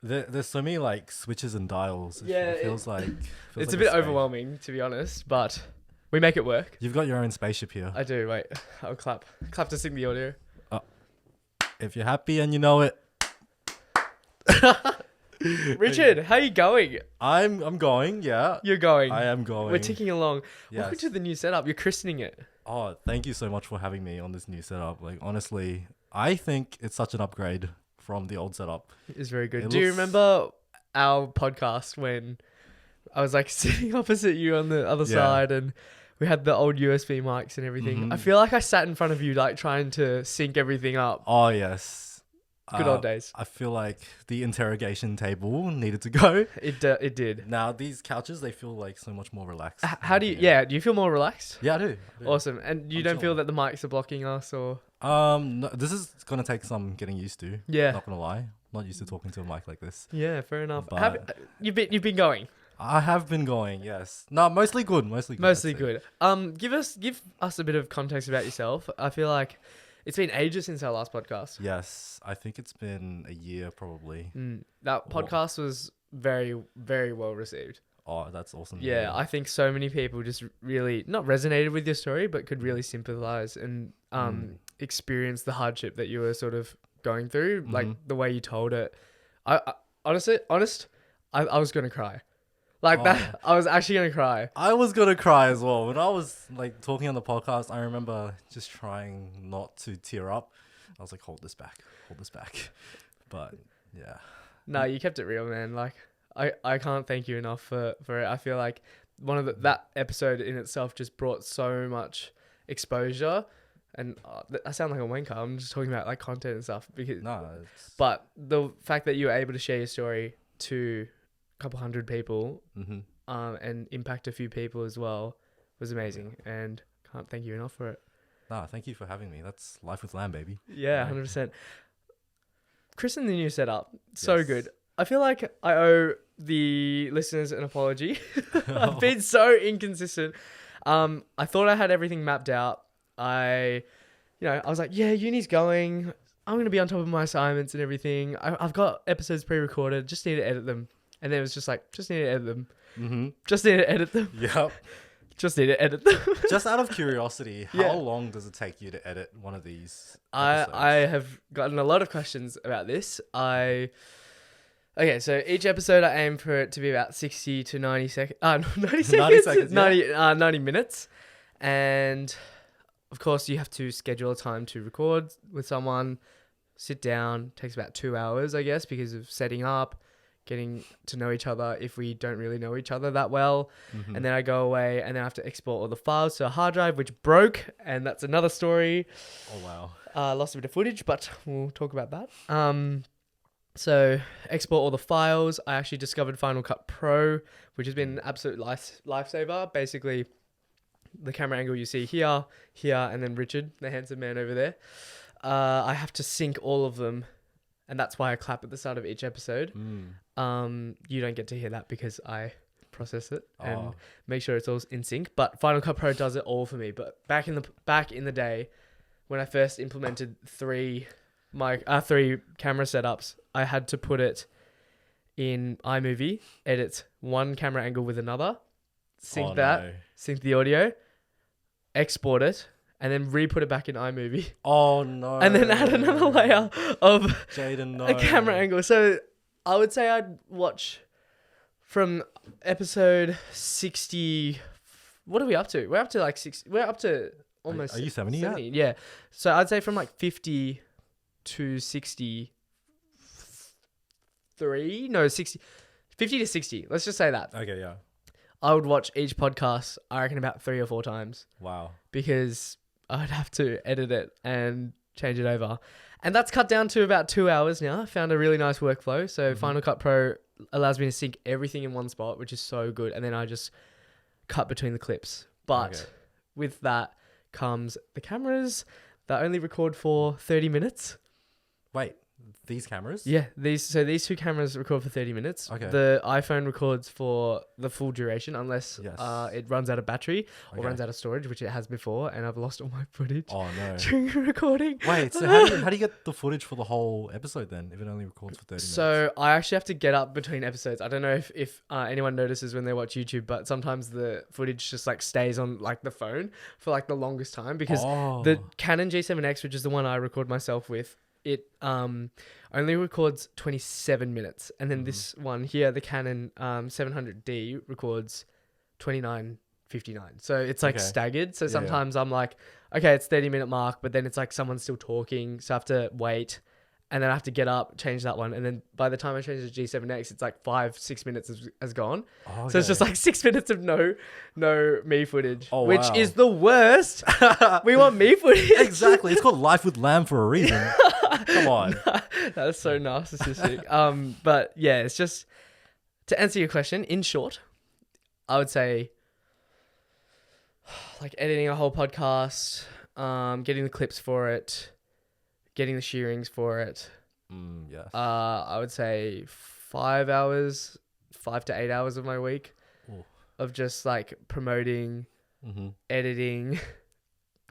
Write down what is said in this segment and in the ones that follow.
There's so many like switches and dials. Yeah, It feels like it's a a bit space. overwhelming, to be honest, but we make it work. You've got your own spaceship here. I do. Wait, I'll clap to sync the audio. If you're happy and you know it. Richard, how you going? I'm going, yeah. You're going. I am going. We're ticking along. Yes. Welcome to the new setup. You're christening it. Oh, thank you so much for having me on this new setup. Like, honestly, I think it's such an upgrade from the old setup. It's very good. It Do you looks- remember our podcast when I was like sitting opposite you on the other Yeah. side and we had the old USB mics and everything? Mhm. I feel like I sat in front of you like trying to sync everything up. Oh, yes. Good old days. I feel like the interrogation table needed to go. It did. Now, these couches, they feel like so much more relaxed. How do you? Yeah. Do you feel more relaxed? Yeah, I do. Awesome. And you I'm don't feel chilling. that the mics are blocking us or? No, this is gonna take some getting used to. Yeah. Not gonna lie, not used to talking to a mic like this. Yeah. Fair enough. But- You've been going. I have been going, yes. No, mostly good. Mostly good. Mostly I'd say. good. Give us a bit of context about yourself. I feel like it's been ages since our last podcast. Yes, I think it's been a year probably. That Oh. podcast was very, very well received. Oh, that's awesome. to Yeah, hear. I think so many people just really not resonated with your story, but could really sympathize and experience the hardship that you were sort of going through, like the way you told it. I honestly, I was gonna cry, like that. I was actually gonna cry. I was gonna cry as well when I was like talking on the podcast. I remember just trying not to tear up. I was like, hold this back. But yeah, No, you kept it real, man. Like I can't thank you enough for it. I feel like that episode in itself just brought so much exposure. And I sound like a wanker. I'm just talking about like content and stuff but the fact that you were able to share your story to a couple hundred people, and impact a few people as well was amazing. And can't thank you enough for it. Nah, thank you for having me. That's life with lamb, baby. Yeah, 100%. Chris and the new setup, so Yes. good. I feel like I owe the listeners an apology. I've been so inconsistent. I thought I had everything mapped out. I was like, yeah, uni's going. I'm going to be on top of my assignments and everything. I've got episodes pre-recorded. Just need to edit them. And then it was just like, just need to edit them. Just need to edit them. Yep. Just need to edit them. Just out of curiosity, how Yeah. long does it take you to edit one of these I episodes? have gotten a lot of questions about this. Okay, so each episode I aim for it to be about 60 to 90 seconds. 90 seconds? 90 seconds, yeah. 90 minutes. And of course, you have to schedule a time to record with someone, sit down. Takes about 2 hours, I guess, because of setting up, getting to know each other if we don't really know each other that well. And then I go away and then I have to export all the files to a hard drive, which broke. And that's another story. Oh, wow. Lost a bit of footage, but we'll talk about that. So export all the files. I actually discovered Final Cut Pro, which has been an absolute lifesaver. Basically, the camera angle you see here, and then Richard, the handsome man over there. I have to sync all of them, and that's why I clap at the start of each episode. You don't get to hear that because I process it and make sure it's all in sync. But Final Cut Pro does it all for me. But back in the day, when I first implemented three camera setups, I had to put it in iMovie, edit one camera angle with another, sync sync the audio, export it, and then re-put it back in iMovie. Oh, no. And then add another layer of Jaden, no. a camera angle. So I would say I'd watch from episode 60. What are we up to? We're up to like 60. We're up to almost. Are you 70 yet? Yeah. So I'd say from like 50 to 63. No, 60. 50 to 60. Let's just say that. Okay, yeah. I would watch each podcast, I reckon, about 3 or 4 times Wow. because I'd have to edit it and change it over. And that's cut down to about 2 hours now. I found a really nice workflow. So Final Cut Pro allows me to sync everything in one spot, which is so good. And then I just cut between the clips. But with that comes the cameras that only record for 30 minutes. Wait, These cameras? Yeah, these two cameras record for 30 minutes. Okay. The iPhone records for the full duration unless Yes. it runs out of battery or Okay. runs out of storage, which it has before, and I've lost all my footage Oh no. during recording. Wait, so how do you get the footage for the whole episode then if it only records for 30 minutes? So I actually have to get up between episodes. I don't know if anyone notices when they watch YouTube, but sometimes the footage just like stays on like the phone for like the longest time because the Canon G7X, which is the one I record myself with, it only records 27 minutes, and then this one here, the Canon 700D, records 29:59. So it's like staggered. So sometimes I'm like, okay, it's 30-minute mark, but then it's like someone's still talking, so I have to wait, and then I have to get up, change that one, and then by the time I change the G7X, it's like 5-6 minutes has gone. So it's just like 6 minutes of no me footage, which is the worst. We want me footage. Exactly. It's called Life with Lamb for a reason. Come on. That's so narcissistic. But yeah, it's just to answer your question in short, I would say like editing a whole podcast, getting the clips for it, getting the shearings for it. Yes. I would say 5 to 8 hours of my week of just like promoting, editing,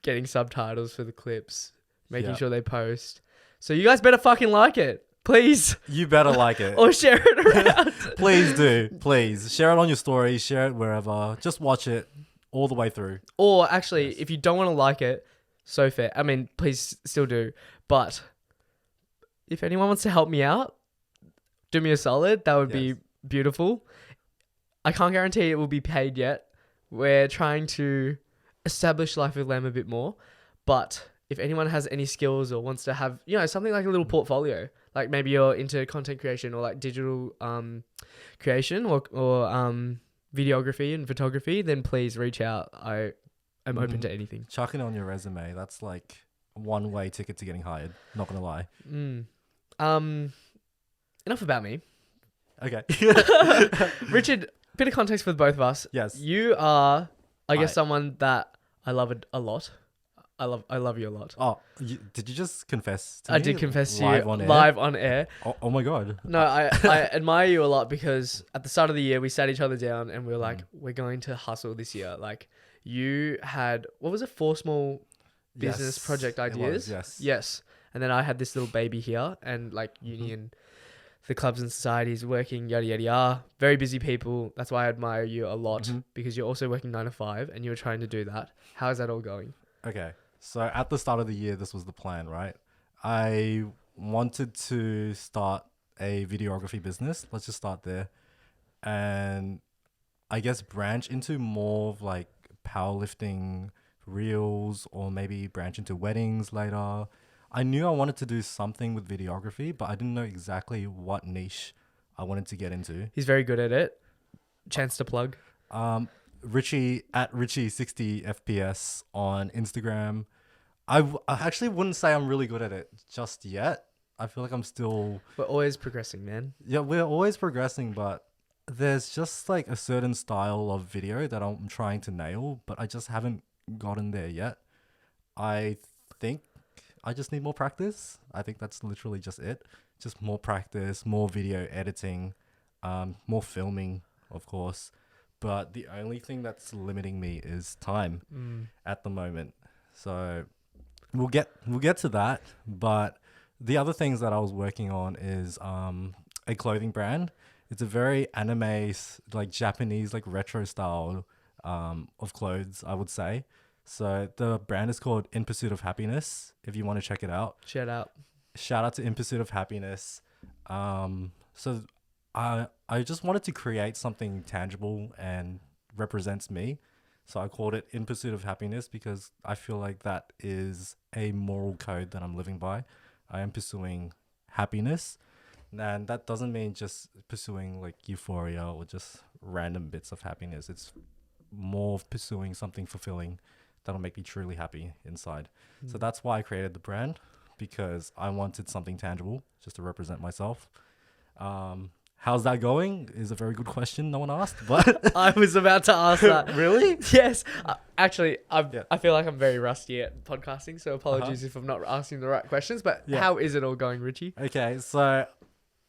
getting subtitles for the clips, making sure they post. So you guys better fucking like it. Please. You better like it. Or share it around. Please do. Please. Share it on your story. Share it wherever. Just watch it all the way through. Or actually, if you don't want to like it, so fair. I mean, please still do. But if anyone wants to help me out, do me a solid. That would be beautiful. I can't guarantee it will be paid yet. We're trying to establish Life with Lamb a bit more. But if anyone has any skills or wants to have, something like a little portfolio, like maybe you're into content creation or like digital creation or videography and photography, then please reach out. I am open to anything. Chuck it on your resume. That's like one-way ticket to getting hired. Not gonna lie. Enough about me. Okay. Richard, bit of context for both of us. Yes. You are, I guess, someone that I love a lot. I love you a lot. Oh, did you just confess to me? I did confess to you on air? live on air. Oh my God. No, I admire you a lot because at the start of the year, we sat each other down and we were like, we're going to hustle this year. Like you had, what was it? 4 small business project ideas. Yes. And then I had this little baby here and like uni and the clubs and societies working, yada, yada, yada. Very busy people. That's why I admire you a lot because you're also working 9 to 5 and you're trying to do that. How is that all going? Okay. So at the start of the year, this was the plan, right? I wanted to start a videography business. Let's just start there. And I guess branch into more of like powerlifting reels or maybe branch into weddings later. I knew I wanted to do something with videography, but I didn't know exactly what niche I wanted to get into. He's very good at it. Chance to plug. Richie at Richie60 FPS on Instagram. I actually wouldn't say I'm really good at it just yet. I feel like I'm still... We're always progressing, man. Yeah, we're always progressing, but there's just like a certain style of video that I'm trying to nail, but I just haven't gotten there yet. I think I just need more practice. I think that's literally just it. Just more practice, more video editing, more filming, of course. But the only thing that's limiting me is time at the moment. So we'll get to that. But the other things that I was working on is a clothing brand. It's a very anime, like Japanese, like retro style of clothes, I would say. So the brand is called In Pursuit of Happiness. If you want to check it out, Shout out to In Pursuit of Happiness. So I just wanted to create something tangible and represents me. So I called it In Pursuit of Happiness because I feel like that is a moral code that I'm living by. I am pursuing happiness. And that doesn't mean just pursuing like euphoria or just random bits of happiness. It's more of pursuing something fulfilling that'll make me truly happy inside. So that's why I created the brand, because I wanted something tangible just to represent myself. How's that going? Is a very good question. No one asked, but I was about to ask that. really? Yes. Actually, Yeah. I feel like I'm very rusty at podcasting, so apologies if I'm not asking the right questions. But Yeah. how is it all going, Richie? Okay, so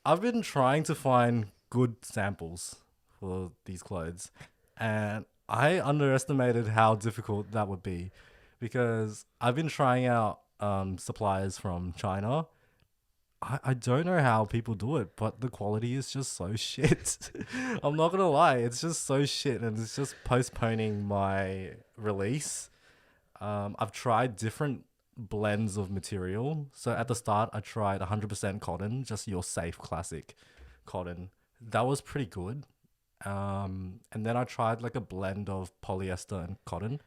I've been trying to find good samples for these clothes, and I underestimated how difficult that would be because I've been trying out suppliers from China. I don't know how people do it, but the quality is just so shit. I'm not gonna lie, it's just so shit, and it's just postponing my release. I've tried different blends of material. So at the start, I tried 100% cotton, just your safe classic cotton. That was pretty good. And then I tried like a blend of polyester and cotton.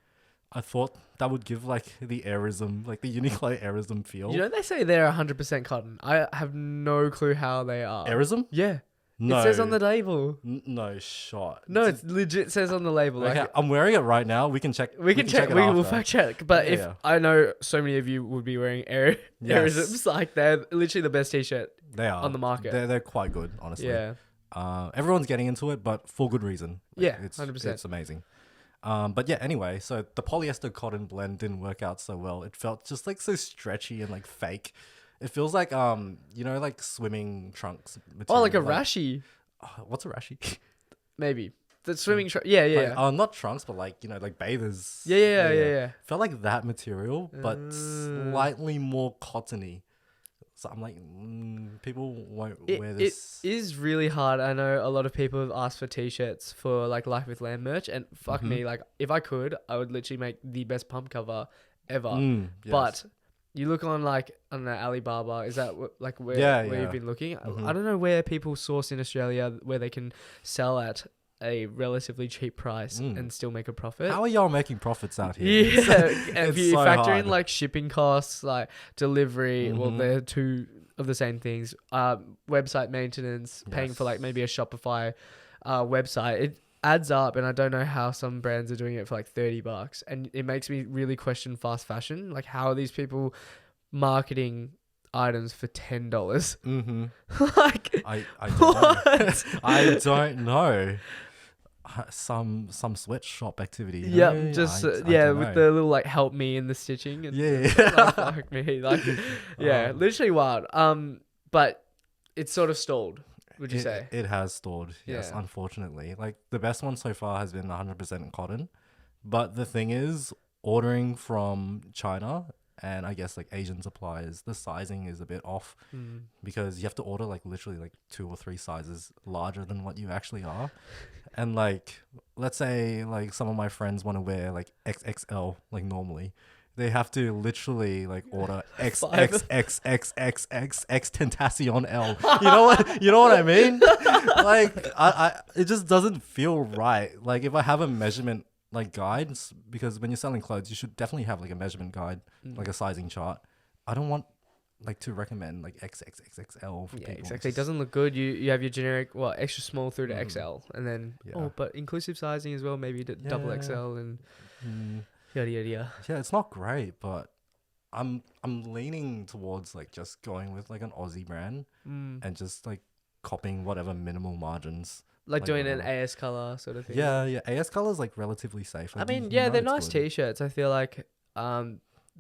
I thought that would give like the airism, like the Uniqlo airism feel. You know they say they're 100% cotton. I have no clue how they are. Airism? Yeah. No. It says on the label. No shot. No, it's legit says on the label. Okay, Like, I'm wearing it right now. We can check. we can check. it We will after. fact check. But Yeah, if yeah. I know so many of you would be wearing Yes. Airisms, like they're literally the best t-shirt. They are on the market. They're quite good, honestly. Yeah. Everyone's getting into it, but for good reason. Yeah, it's 100%. It's amazing. But yeah, anyway, so the polyester cotton blend didn't work out so well. It felt just like so stretchy and like fake. It feels like like swimming trunks material. Oh, like a rashi, What's a rashi? maybe. The swimming yeah, yeah, yeah. Not trunks, but like like bathers. Yeah. Felt like that material, but Uh. slightly more cottony. So I'm like, people won't wear this. It is really hard. I know a lot of people have asked for t-shirts for like Life with Lamb merch, and fuck me, like if I could, I would literally make the best pump cover ever. Yes. But you look on like, I don't know, Alibaba, is that like where Yeah. you've been looking? Mhm. I don't know where people source in Australia where they can sell at a relatively cheap price and still make a profit. How are y'all making profits out here? Yeah, and if it's you so factor hard. in like shipping costs, like delivery, well, they're two of the same things. Website maintenance, paying for like maybe a Shopify website, it adds up. And I don't know how some brands are doing it for like $30, and it makes me really question fast fashion. Like, how are these people marketing items for $10? Mm-hmm. Like, I don't know. I don't know. Some sweatshop activity. You know? yeah, just I with don't know. the little like help me in the stitching and Yeah. like, fuck me, like literally wild. But it's sort of stalled. Would you say? It has stalled, yes, Yeah. unfortunately. Like, the best one so far has been 100% cotton. But the thing is, ordering from China and I guess like Asian suppliers, the sizing is a bit off because you have to order like literally like 2 or 3 sizes larger than what you actually are. And like, let's say like some of my friends want to wear like XXL like normally. They have to literally like order XXXXXX Tentacion L. You know what I mean? Like it just doesn't feel right. Like if I have a measurement like guides, because when you're selling clothes, you should definitely have like a measurement guide, like a sizing chart. I don't want like to recommend like XXXXL for Yeah, people. exactly. It Just- doesn't look good. You have your generic extra small through to XL, and then Yeah. but inclusive sizing as well, maybe to double Yeah. XL and Mm, yada yada yada. yeah, it's not great, but I'm leaning towards like just going with like an Aussie brand and just like copying whatever minimal margins. Like doing an whatever. AS color sort of thing. Yeah. AS color is like relatively safe. I Like, mean, you yeah, know they're it's nice good. t-shirts. I feel like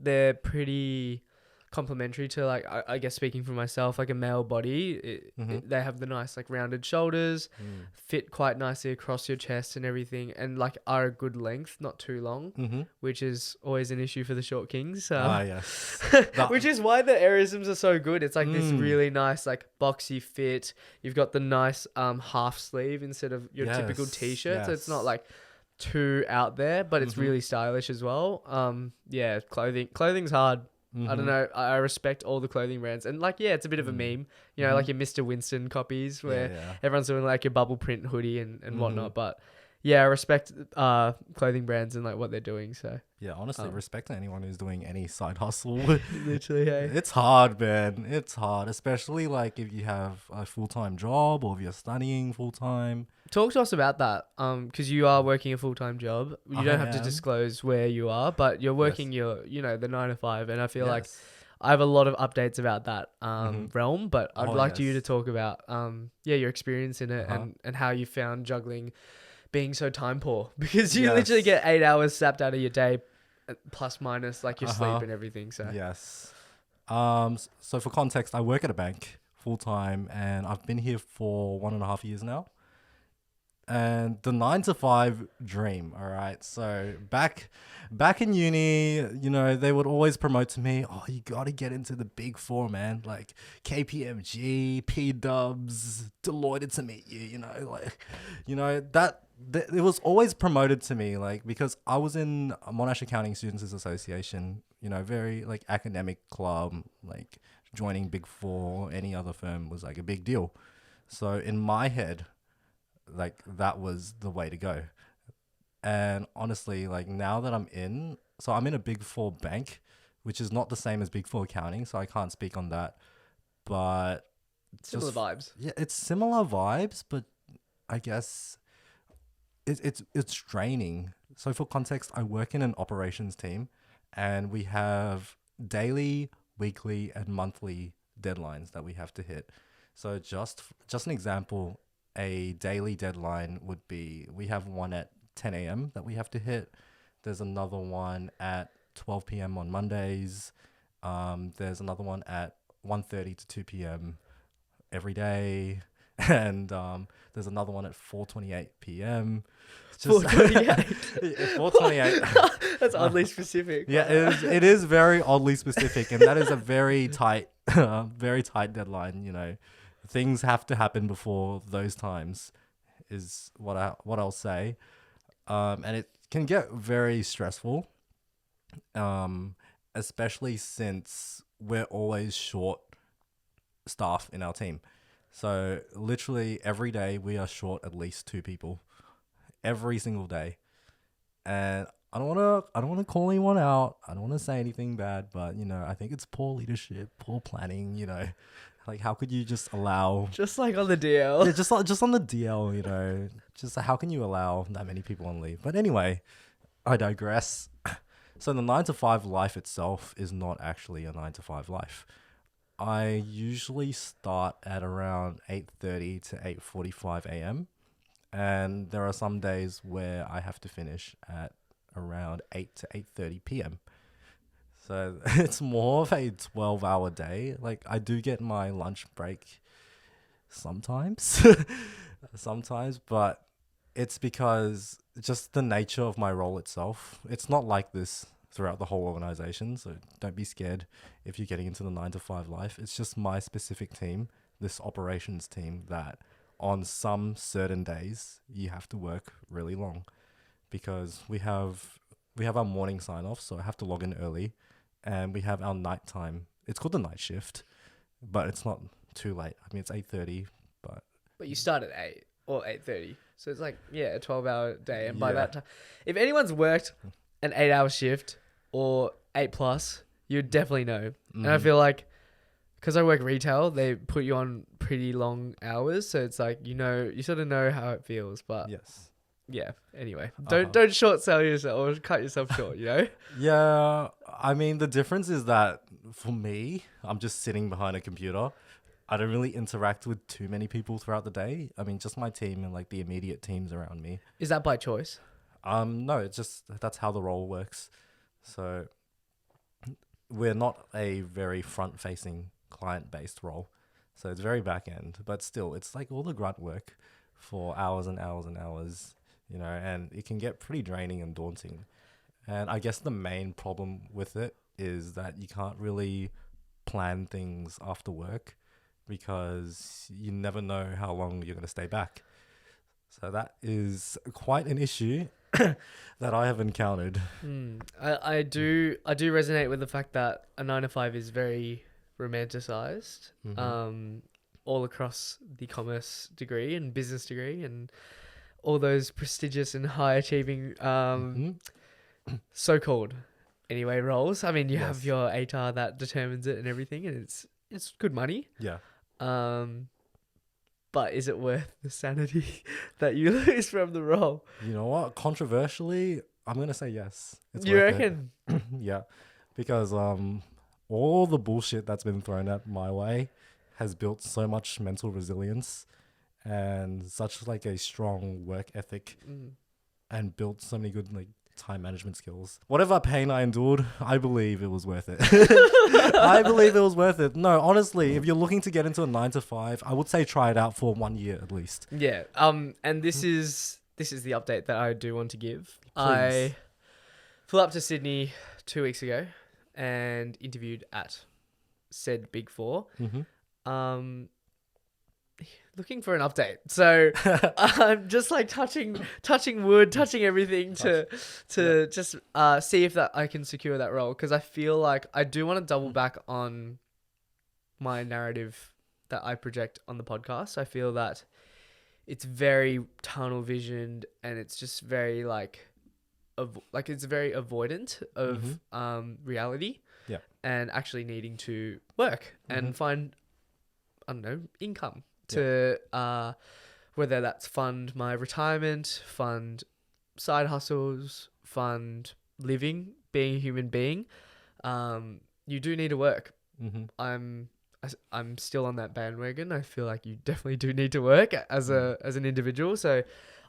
they're pretty complementary to like I guess speaking for myself, like a male body. They have the nice like rounded shoulders, fit quite nicely across your chest and everything, and like are a good length, not too long, which is always an issue for the short kings. Yes. Which is why the Aerisms are so good. It's like this really nice like boxy fit. You've got the nice half sleeve instead of your typical Yes, t-shirt, so it's not yes. like too out there, but it's really stylish as well. Yeah, clothing's hard. I don't know. I respect all the clothing brands, and like, yeah, it's a bit of a meme, you know, like your Mr. Winston copies where Yeah. everyone's doing like your bubble print hoodie and whatnot. But yeah, I respect clothing brands and like what they're doing. So Yeah, honestly, respect to anyone who's doing any side hustle. literally, hey. It's hard, man. It's hard, especially like if you have a full-time job or if you're studying full-time. Talk to us about that, because you are working a full-time job. You don't have to am. disclose where you are, but you're working the 9 to 5, and I feel like Yes. I have a lot of updates about that Mhm. realm, but I'd Oh, like you to yes. talk about your experience in it Uh-huh. and how you found juggling being so time poor because you literally Yes. get 8 hours sapped out of your day, plus minus like your sleep Uh-huh. and everything. So Yes. So for context, I work at a bank full time, and I've been here for 1.5 years now. And the 9 to 5 dream, all right. So back in uni, they would always promote to me, oh, you gotta get into the big four, man. Like KPMG, P Dubs, Deloitte to meet you, like that it was always promoted to me, like, because I was in Monash Accounting Students Association, very like academic club, like joining Big Four, any other firm was like a big deal. So in my head, like that was the way to go. And honestly, like now that I'm in a Big Four bank, which is not the same as Big Four accounting, so I can't speak on that. But it's similar just, vibes. yeah, it's similar vibes, but I guess it's draining. So for context, I work in an operations team, and we have daily, weekly, and monthly deadlines that we have to hit. So just an example, a daily deadline would be we have one at 10 a.m. that we have to hit. There's another one at 12 p.m. on Mondays. There's another one at 1:30 to 2 p.m. every day. And there's another one at 4:28 p.m. It's just 428. 4:28. That's oddly specific. Yeah, it is very oddly specific, and that is a very tight, very tight deadline. Things have to happen before those times, is what I'll say. And it can get very stressful, um, especially since we're always short staff in our team. So literally every day we are short at least 2 people every single day. And I don't want to call anyone out. I don't want to say anything bad, but I think it's poor leadership, poor planning. Like how could you just allow? Just like on the DL. Yeah, just on the DL. Just how can you allow that many people on leave? But anyway, I digress. So the 9 to 5 life itself is not actually a 9 to 5 life. I usually start at around 8:30 to 8:45 a.m. And there are some days where I have to finish at around 8 to 8:30 p.m. So it's more of a 12-hour day. Like I do get my lunch break sometimes. Sometimes, but it's because just the nature of my role itself. It's not like this throughout the whole organization, so don't be scared if you're getting into the 9 to 5 life. It's just my specific team, this operations team, that on some certain days you have to work really long because we have our morning sign off, so I have to log in early, and we have our nighttime. It's called the night shift, but it's not too late. I mean, it's 8:30, but But you start at 8 or 8:30. So it's like, a 12-hour day. And by yeah. that time, if anyone's worked an 8-hour shift or 8 plus, you'd definitely know. And I Mhm. feel like because I work retail, they put you on pretty long hours. So it's like, you sort of know how it feels. But Yes. yeah, anyway, Uh-huh. don't short sell yourself or cut yourself short. Yeah, I mean, the difference is that for me, I'm just sitting behind a computer. I don't really interact with too many people throughout the day. I mean, just my team and like the immediate teams around me. Is that by choice? No, it's just that's how the role works. So we're not a very front-facing client-based role. So it's very back end, but still, it's like all the grunt work for hours and hours and hours, and it can get pretty draining and daunting. And I guess the main problem with it is that you can't really plan things after work because you never know how long you're going to stay back. So that is quite an issue that I have encountered. I do resonate with the fact that a 9 to 5 is very romanticized, Mhm. all across the commerce degree and business degree and all those prestigious and high achieving Mhm. so-called anyway roles. I mean, you have Yes. your ATAR that determines it and everything, and it's good money. Yeah. Um, but is it worth the sanity that you lose from the role? You know what? Controversially, I'm gonna say yes. It's You worth reckon? it. Yeah, because all the bullshit that's been thrown at my way has built so much mental resilience and such like a strong work ethic and built so many good like time management skills. Whatever pain I endured, I believe it was worth it. I believe it was worth it. No, honestly, if you're looking to get into a 9 to 5, I would say try it out for 1 year at least. Yeah. And this is the update that I do want to give. Please. I flew up to Sydney 2 weeks ago and interviewed at said Big Four. Looking for an update. So I'm just like touching wood, touching everything to just see if that I can secure that role, because I feel like I do want to double back on my narrative that I project on the podcast. I feel that it's very tunnel visioned and it's just very it's very avoidant of reality. Yeah. And actually needing to work and find, I don't know, income to whether that's fund my retirement, fund side hustles, fund living, being a human being. You do need to work. I'm still on that bandwagon. I feel like you definitely do need to work as an individual. So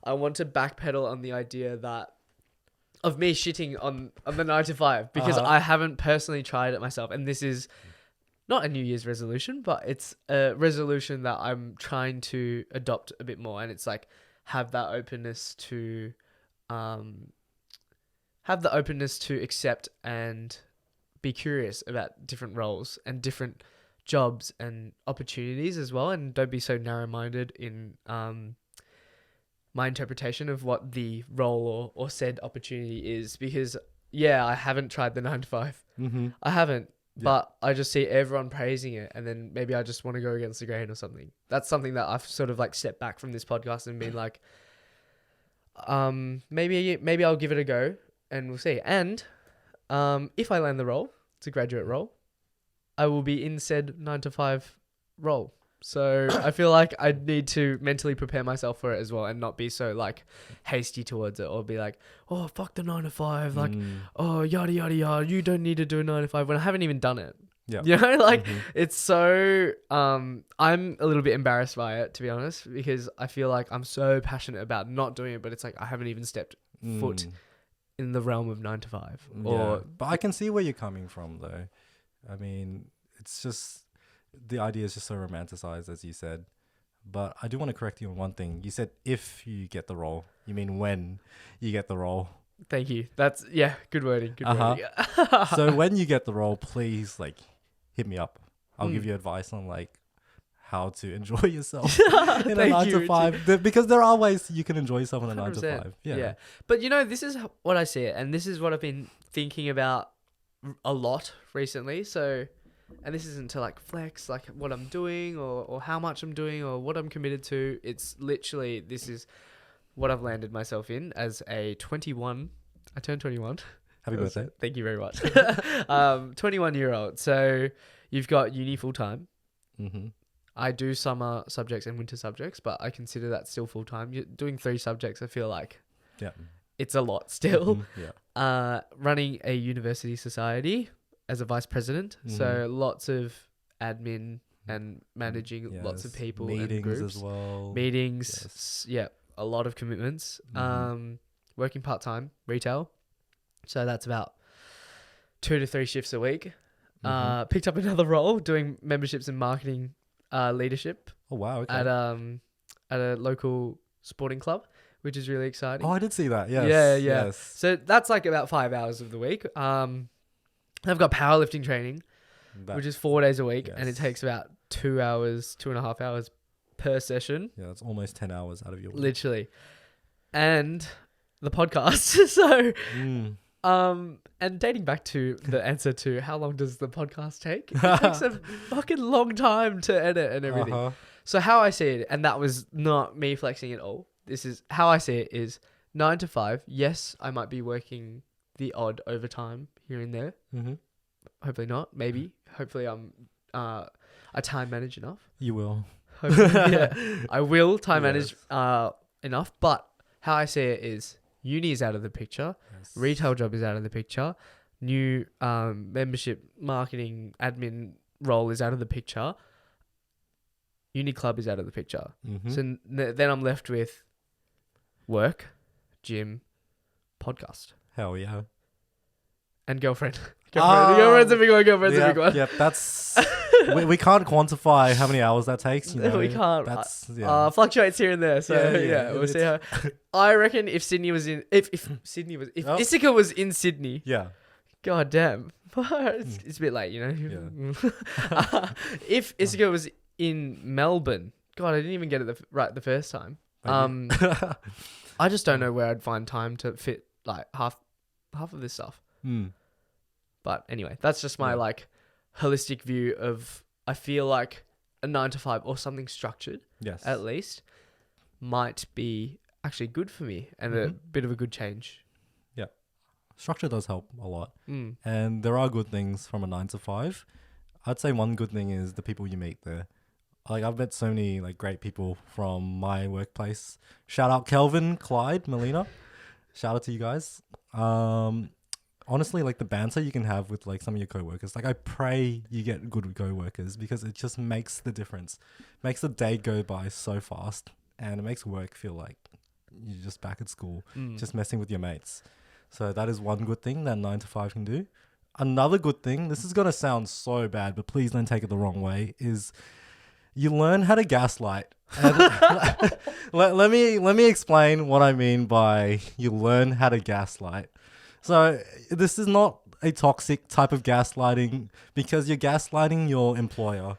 I want to backpedal on the idea that of me shitting on the 9 to 5, because I haven't personally tried it myself, and this is not a New Year's resolution, but it's a resolution that I'm trying to adopt a bit more. And it's like, have that openness to accept and be curious about different roles and different jobs and opportunities as well. And don't be so narrow-minded in my interpretation of what the role or said opportunity is, because I haven't tried the 9 to 5. I haven't. Yeah. But I just see everyone praising it, and then maybe I just want to go against the grain or something. That's something that I've sort of like stepped back from this podcast and been like, maybe I'll give it a go and we'll see. And if I land the role, it's a graduate role, I will be in said 9 to 5 role. So I feel like I need to mentally prepare myself for it as well, and not be so like hasty towards it, or be like, oh, fuck the 9 to 5, like, oh, yada, yada, yada, you don't need to do 9 to 5 when I haven't even done it. Yeah. You know, like it's so, I'm a little bit embarrassed by it, to be honest, because I feel like I'm so passionate about not doing it, but it's like, I haven't even stepped foot in the realm of 9 to 5. But I can see where you're coming from though. I mean, it's just, the idea is just so romanticized, as you said. But I do want to correct you on one thing. You said if you get the role. You mean when you get the role. Thank you. That's, good wording. Good wording. So when you get the role, please, like, hit me up. I'll give you advice on, like, how to enjoy yourself in a 9 to 5. Because there are ways you can enjoy yourself in a 9 to 5. Yeah. But, this is what I see it. And this is what I've been thinking about a lot recently. So... And this isn't to like flex like what I'm doing or how much I'm doing or what I'm committed to. It's literally, this is what I've landed myself in as a 21. I turned 21. Happy birthday. Thank you very much. 21-year-old. So you've got uni full time. I do summer subjects and winter subjects, but I consider that still full time. You're doing 3 subjects. I feel like it's a lot still. Running a university society as a vice president, so lots of admin and managing lots of people, meetings and groups as well. Meetings, a lot of commitments. Working part-time retail, so that's about 2 to 3 shifts a week. Picked up another role doing memberships and marketing leadership. Oh wow! Okay. At a local sporting club, which is really exciting. Oh, I did see that. Yes. Yes. So that's like about 5 hours of the week. I've got powerlifting training, which is 4 days a week, and it takes about 2.5 hours per session. Yeah, that's almost 10 hours out of your week. Literally. And the podcast. So, and dating back to the answer to how long does the podcast take? It takes a fucking long time to edit and everything. So how I see it, and that was not me flexing at all. This is how I see it is 9 to 5. Yes, I might be working the odd overtime here and there. Hopefully not. Maybe. Hopefully I time manage enough. You will. Hopefully, I will time manage enough. But how I see it is uni is out of the picture. Retail job is out of the picture. new membership marketing admin role is out of the picture, uni club is out of the picture. Mm-hmm. So then I'm left with work, gym, podcast, Hell yeah. and girlfriend. Ah, Girlfriend's a big one. Girlfriend's a big one. Yep, that's we can't quantify how many hours that takes. You know, We can't. That's Fluctuates here and there. So Yeah, we'll see how. I reckon if Sydney was in, if Oh. Ithaca was in Sydney, yeah. god damn, it's a bit late, you know. If Ithaca was in Melbourne, God, I didn't even get it right the first time. I just don't know where I'd find time to fit like half of this stuff. But anyway, that's just my like holistic view of. I feel like a 9 to 5 or something structured, Yes. at least, might be actually good for me and a bit of a good change. Structure does help a lot. Mm. And there are good things from a 9 to 5. I'd say one good thing is the people you meet there. Like, I've met so many like great people from my workplace. Shout out Kelvin, Clyde, Melina. Shout out to you guys. Honestly, like the banter you can have with like some of your coworkers. Like, I pray you get good coworkers because it just makes the difference. Makes the day go by so fast, and it makes work feel like you're just back at school, just messing with your mates. So that is one good thing that 9 to 5 can do. Another good thing, this is going to sound so bad, but please don't take it the wrong way, is you learn how to gaslight. And let me explain what I mean by you learn how to gaslight. So this is not a toxic type of gaslighting because you're gaslighting your employer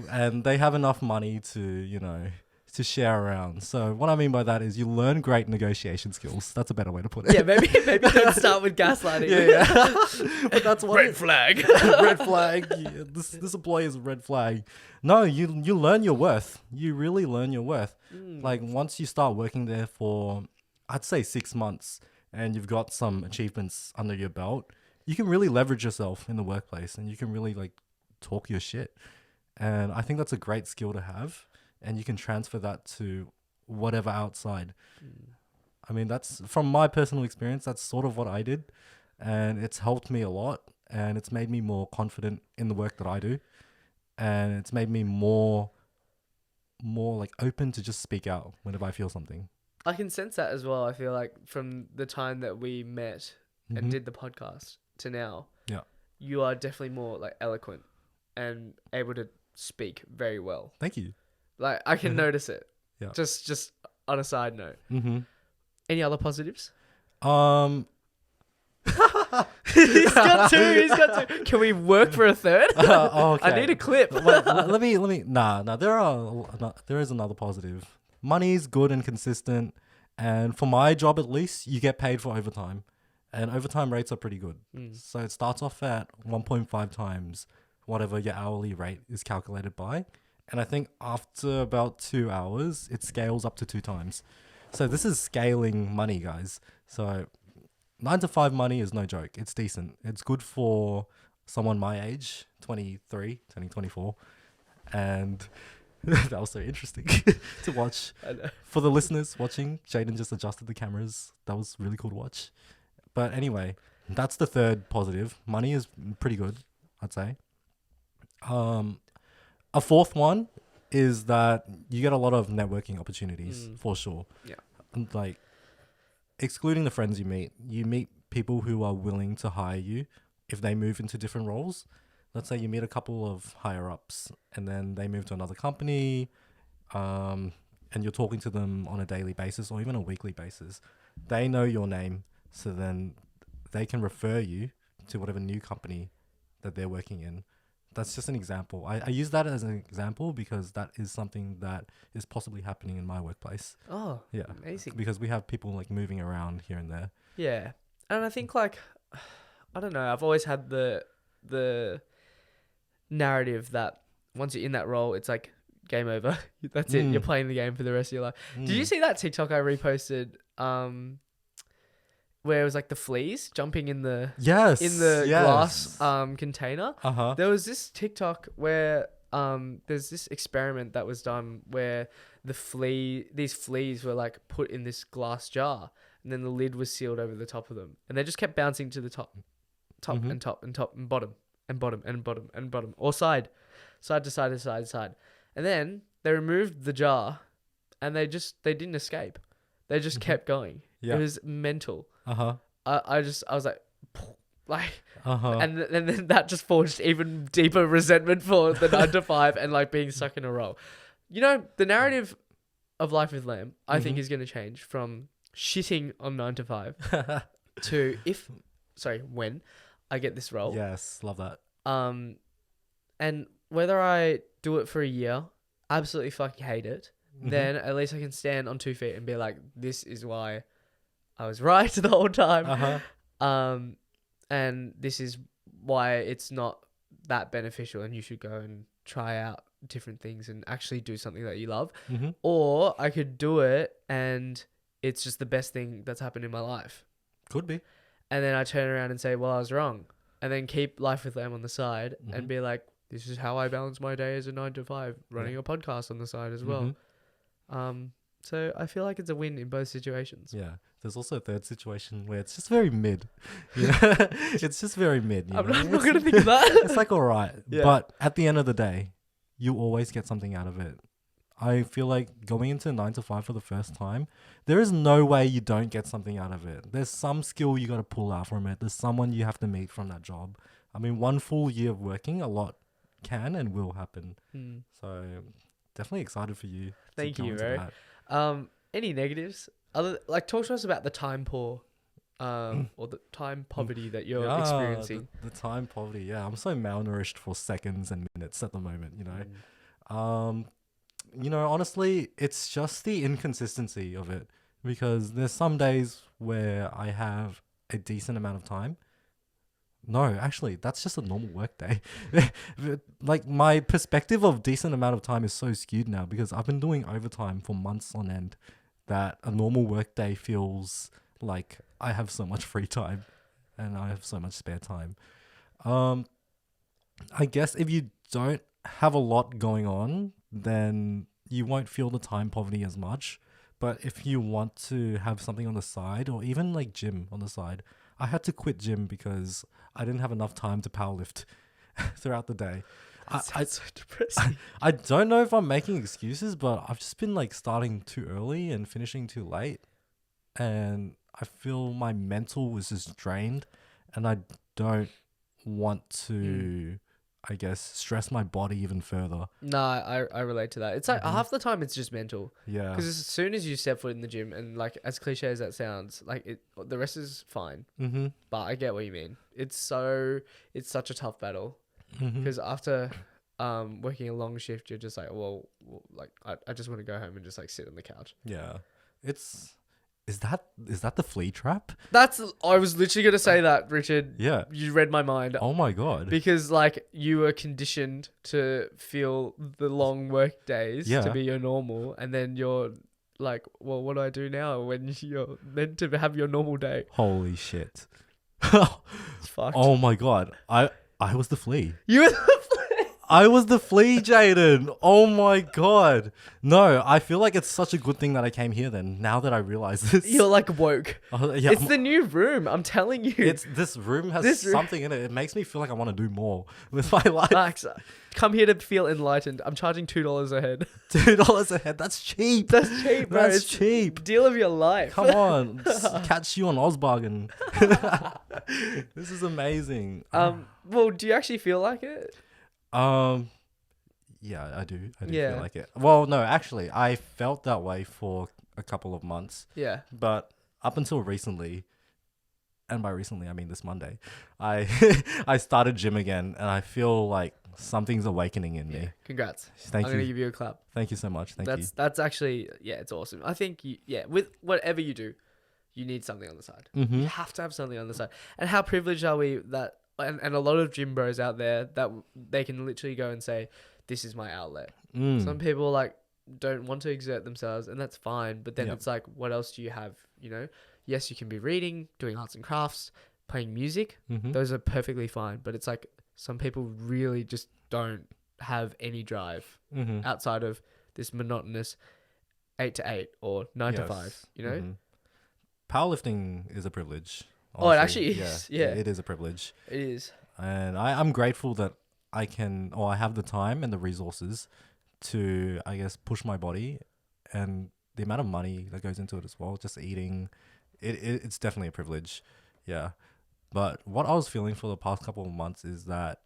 and they have enough money to, you know, to share around. So what I mean by that is you learn great negotiation skills. That's a better way to put it. Yeah, maybe don't start with gaslighting. Yeah. But that's what Red flag. red flag. Yeah, this employee is a red flag. No, you learn your worth. You really learn your worth. Like once you start working there for, I'd say 6 months, and you've got some achievements under your belt, you can really leverage yourself in the workplace, and you can really like talk your shit. And I think that's a great skill to have. And you can transfer that to whatever outside. I mean, that's from my personal experience. That's sort of what I did, and it's helped me a lot. And it's made me more confident in the work that I do, and it's made me more like open to just speak out whenever I feel something. I can sense that as well. I feel like from the time that we met and did the podcast to now, you are definitely more like eloquent and able to speak very well. Thank you. Like I can notice it. Yeah. Just on a side note. Any other positives? He's got two. Can we work for a third? Okay. I need a clip. let me. Nah. There is another positive. Money's good and consistent, and for my job at least, you get paid for overtime, and overtime rates are pretty good. So it starts off at 1.5 times whatever your hourly rate is calculated by. And I think after about 2 hours, it scales up to 2 times. So this is scaling money, guys. So 9 to 5 money is no joke. It's decent. It's good for someone my age, 23, turning 24. And that was so interesting to watch. I know. For the listeners watching, Jaden just adjusted the cameras. That was really cool to watch. But anyway, that's the third positive. Money is pretty good, I'd say. A fourth one is that you get a lot of networking opportunities for sure. Yeah. And like excluding the friends you meet people who are willing to hire you if they move into different roles. Let's say you meet a couple of higher ups and then they move to another company, and you're talking to them on a daily basis or even a weekly basis. They know your name, so then they can refer you to whatever new company that they're working in. That's just an example. I use that as an example because that is something that is possibly happening in my workplace. Oh, yeah, amazing. Because we have people like moving around here and there. Yeah, and I think like, I don't know. I've always had the narrative that once you're in that role, it's like game over. That's it. You're playing the game for the rest of your life. Did you see that TikTok I reposted? Where it was like the fleas jumping in the glass container. There was this TikTok where there's this experiment that was done where these fleas were like put in this glass jar and then the lid was sealed over the top of them and they just kept bouncing to the top. top Mhm. and top and top and bottom and bottom and bottom and bottom, or side to side to side to side. And then they removed the jar, and they didn't escape. They just Mhm. kept going. Yeah. It was mental. Uh-huh. I was like, Uh-huh. and then that just forged even deeper resentment for the 9 to 5 and like being stuck in a role. You know, the narrative of Life with Lamb, I think, Mhm. is going to change from shitting on 9 to 5 to when I get this role. Yes, love that. And whether I do it for a year, absolutely fucking hate it, Mhm. then at least I can stand on 2 feet and be like, this is why I was right the whole time. Uh-huh. And this is why it's not that beneficial, and you should go and try out different things and actually do something that you love. Mhm. Or I could do it and it's just the best thing that's happened in my life. Could be. And then I turn around and say, well, I was wrong. And then keep Life with Lamb on the side and Mhm. be like, this is how I balance my day as a 9 to 5, running a podcast on the side as well. Mhm. So I feel like it's a win in both situations. Yeah. There's also a third situation where it's just very mid. You know? It's just very mid. You I'm know? not It's- going to think of that. It's like all right, Yeah. but at the end of the day, you always get something out of it. I feel like going into 9 to 5 for the first time, there is no way you don't get something out of it. There's some skill you got to pull out from it. There's someone you have to meet from that job. I mean, one full year of working, a lot can and will happen. So definitely excited for you. Thank to go you, into bro. that. Any negatives? Talk to us about the time poor, or the time poverty that you're Yeah, experiencing. the time poverty. Yeah, I'm so malnourished for seconds and minutes at the moment. Honestly, it's just the inconsistency of it, because there's some days where I have a decent amount of time. No, actually, that's just a normal work day. Like, my perspective of decent amount of time is so skewed now because I've been doing overtime for months on end that a normal work day feels like I have so much free time and I have so much spare time. I guess if you don't have a lot going on, then you won't feel the time poverty as much. But if you want to have something on the side, or even like gym on the side, I had to quit gym because I didn't have enough time to powerlift throughout the day. That sounds so depressing. I don't know if I'm making excuses, but I've just been like starting too early and finishing too late. And I feel my mental was just drained, and I don't want to, I guess, stress my body even further. No, I relate to that. It's like Mhm. half the time it's just mental. Yeah. Because as soon as you step foot in the gym, and like as cliche as that sounds, like the rest is fine. Mm-hmm. But I get what you mean. It's such a tough battle. Mm-hmm. Because after working a long shift, you're just like, well like I just want to go home and just like sit on the couch. Yeah. Is that the flea trap? I was literally gonna say that, Richard. Yeah. You read my mind. Oh my god. Because like you were conditioned to feel the long work days Yeah. to be your normal, and then you're like, well, what do I do now when you're meant to have your normal day? Holy shit. It's fucked. Oh my god. I was the flea. You were I was the flea, Jaden. Oh my god. No, I feel like it's such a good thing that I came here then, now that I realize this. you're like woke. Yeah, It's the new room. I'm telling you. this room has This room- something in it. It makes me feel like I want to do more with my life. Max, come here to feel enlightened. I'm charging $2 a head. $2 a head. That's cheap. That's cheap, bro. That's It's cheap. deal of your life. Come on. Catch you on Ozbargain. This is amazing. Well, do you actually feel like it? Yeah, I do. I do Yeah. feel like it. Well, no, actually, I felt that way for a couple of months, Yeah. but up until recently, and by recently I mean this Monday, I I started gym again, and I feel like something's awakening in me. Congrats. Thank I'm you. gonna give you a clap. Thank you so much. Thank you. That's actually, yeah, it's awesome. I think with whatever you do, you need something on the side. Mm-hmm. You have to have something on the side. And how privileged are we that and a lot of gym bros out there that they can literally go and say, this is my outlet. Some people like don't want to exert themselves, and that's fine. But then Yep. it's like, what else do you have? You know, yes, you can be reading, doing arts and crafts, playing music. Mm-hmm. Those are perfectly fine. But it's like some people really just don't have any drive Mm-hmm. outside of this monotonous 8 to 8 or 9 to 5. You know, Mhm. Powerlifting is a privilege. Oh, it honestly. actually is. Yeah, it is a privilege. it is. And I'm grateful that I can, or I have the time and the resources to, I guess, push my body, and the amount of money that goes into it as well. Just eating, it's definitely a privilege. Yeah. But what I was feeling for the past couple of months is that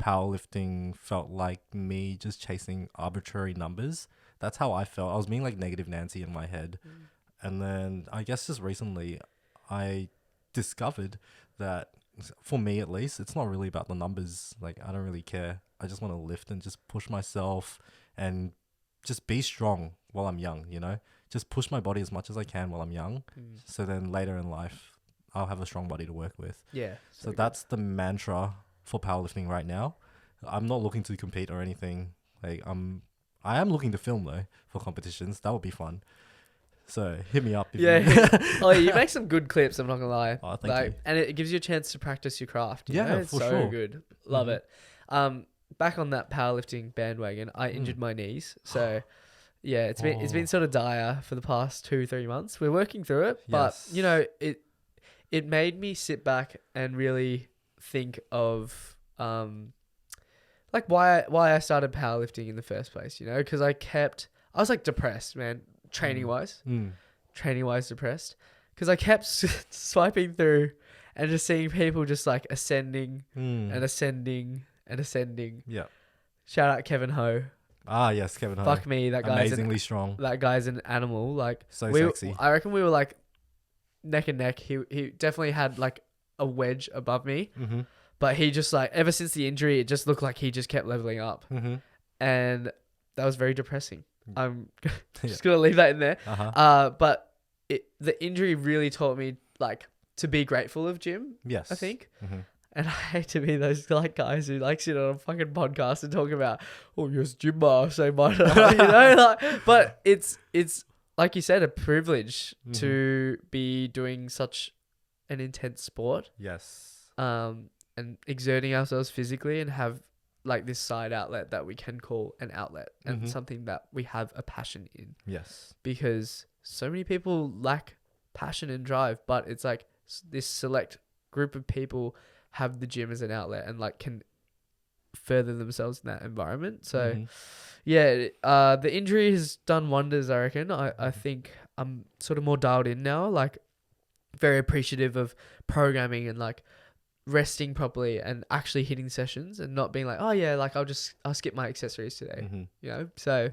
powerlifting felt like me just chasing arbitrary numbers. That's how I felt. I was being like negative Nancy in my head. And then I guess just recently I discovered that, for me at least, it's not really about the numbers. Like, I don't really care. I just want to lift and just push myself and just be strong while I'm young, you know? Just push my body as much as I can while I'm young. So then later in life, I'll have a strong body to work with. Yeah. So that's the mantra for powerlifting right now. I'm not looking to compete or anything. Like, I am looking to film though for competitions. That would be fun. So hit me up. If you Oh, you make some good clips. I'm not gonna lie. Oh, thank you. And it gives you a chance to practice your craft. Yeah, It's for so sure. good. Love it. Back on that powerlifting bandwagon, I injured my knees. So yeah, it's been sort of dire for the past 2-3 months. We're working through it, but Yes. you know, it made me sit back and really think of like why I started powerlifting in the first place, you know, because I was like depressed, man, training wise depressed, because I kept swiping through and just seeing people just like ascending and ascending and ascending. Yeah. Shout out Kevin Ho. Ah, yes, Kevin Ho. Fuck me, that guy's amazingly strong. That guy's an animal. Like, So sexy. I reckon we were like neck and neck. He definitely had like a wedge above me, but he just like, ever since the injury, it just looked like he just kept leveling up, and that was very depressing. I'm just gonna leave that in there. But the injury really taught me like to be grateful of gym. Yes, I think. And I hate to be those like guys who like sit on a fucking podcast and talk about, oh, you're a gym bar, so much, you know, like, but it's like you said, a privilege to be doing such an intense sport. Yes. And exerting ourselves physically and have like this side outlet that we can call an outlet and something that we have a passion in. Yes. Because so many people lack passion and drive, but it's like this select group of people have the gym as an outlet and like can further themselves in that environment. So yeah, the injury has done wonders, I reckon. I think I'm sort of more dialed in now, like very appreciative of programming and like resting properly and actually hitting sessions and not being like, oh yeah, like I'll skip my accessories today, you know? So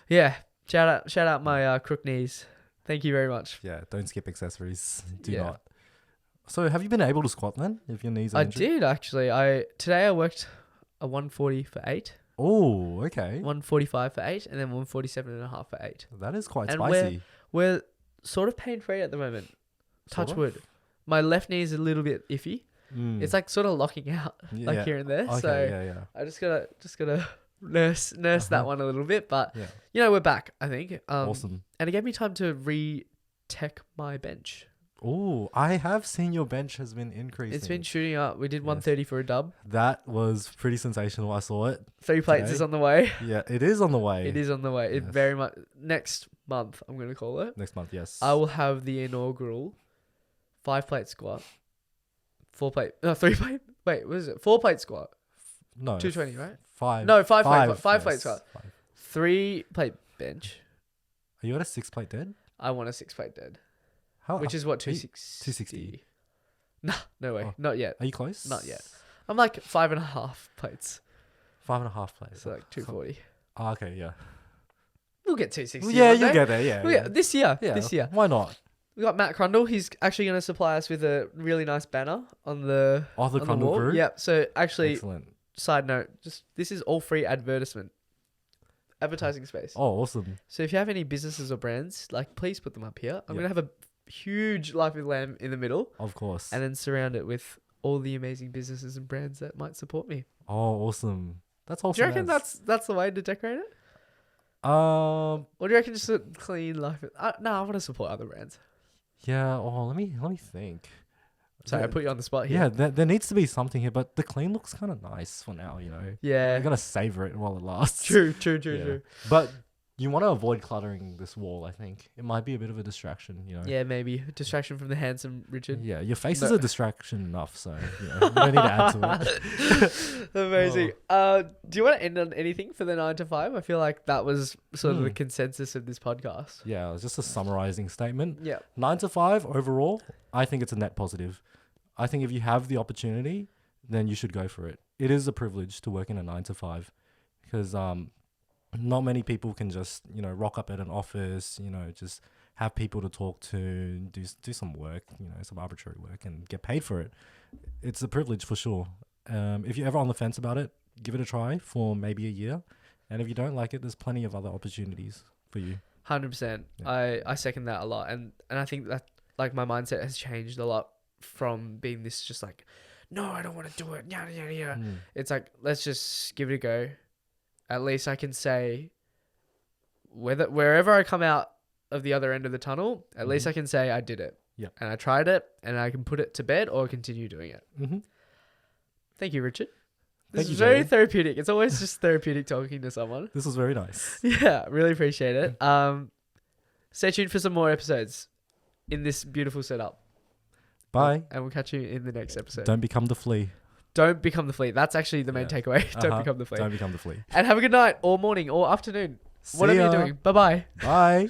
yeah, shout out my crook knees. Thank you very much. Yeah, don't skip accessories. Do not. So have you been able to squat then if your knees are injured? did actually. Today I worked a 140 for 8. Oh, okay. 145 for 8 and then 147.5 for 8. That is quite And spicy. We're sort of pain free at the moment. Touch wood. My left knee is a little bit iffy. It's like sort of locking out like here and there. Okay, so I just gotta nurse that one a little bit. But you know, we're back, I think. Awesome. And it gave me time to re-tech my bench. Oh, I have seen your bench has been increasing. It's been shooting up. We did 130 for a dub. That was pretty sensational. I saw it. 3 plates today. is on the way. Yeah, it is on the way. It is on the way. It Yes. very much next month. I'm gonna call it. Next month, yes. I will have the inaugural 5 plate squat, 3 plate. Wait, what is it? 4 plate squat. No. 220, right? 5. No, 5 yes, plate squat. 5. 3 plate bench. Are you at a 6 plate dead? I want a 6 plate dead. How? Which is what, 260? 260? Nah, no way. Oh. Not yet. Are you close? Not yet. I'm like 5.5 plates. 5.5 plates. So like 240. Oh, okay, yeah. We'll get 260. Well, yeah, one you day. get there, yeah. Well, yeah, this year. Yeah. This year. Why not? We got Matt Crundle. He's actually going to supply us with a really nice banner on the Oh, the on Crundle wall. crew? Yeah. So actually, Excellent. side note, just this is all free advertising space. Oh, awesome. So if you have any businesses or brands, like please put them up here. I'm going to have a huge Life with Lamb in the middle Of course. and then surround it with all the amazing businesses and brands that might support me. Oh, awesome. That's awesome. Do you reckon that's the way to decorate it? Or do you reckon just a clean Life? No, I want to support other brands. Yeah. Oh, let me think. Sorry, I put you on the spot here. Yeah, there needs to be something here, but the clean looks kind of nice for now. You know. Yeah. I gotta savor it while it lasts. True. Yeah. But You want to avoid cluttering this wall, I think. It might be a bit of a distraction, you know. Yeah, maybe distraction from the handsome Richard. Yeah, your face No. is a distraction enough, so you don't need to add to it. Amazing. Do you want to end on anything for the 9 to 5? I feel like that was sort of the consensus of this podcast. Yeah, it was just a summarizing statement. Yeah. 9 to 5 overall, I think it's a net positive. I think if you have the opportunity, then you should go for it. It is a privilege to work in a 9 to 5 because not many people can just, rock up at an office, just have people to talk to, do some work, some arbitrary work and get paid for it. It's a privilege for sure. If you're ever on the fence about it, give it a try for maybe a year. And if you don't like it, there's plenty of other opportunities for you. 100%. Yeah. I second that a lot. And I think that like my mindset has changed a lot from being this just like, no, I don't want to do it. Yada, yada, yada. It's like, let's just give it a go. At least I can say wherever I come out of the other end of the tunnel, at least I can say I did it. Yeah. And I tried it and I can put it to bed or continue doing it. Mm-hmm. Thank you, Richard. This Thank is you, very Jalen. therapeutic. It's always just therapeutic talking to someone. This was very nice. Yeah, really appreciate it. Stay tuned for some more episodes in this beautiful setup. Bye. And we'll catch you in the next episode. Don't become the flea. Don't become the flea. That's actually the main takeaway. Don't become the flea. Don't become the flea. And have a good night or morning or afternoon. See Whatever ya. you're doing. Bye-bye. Bye.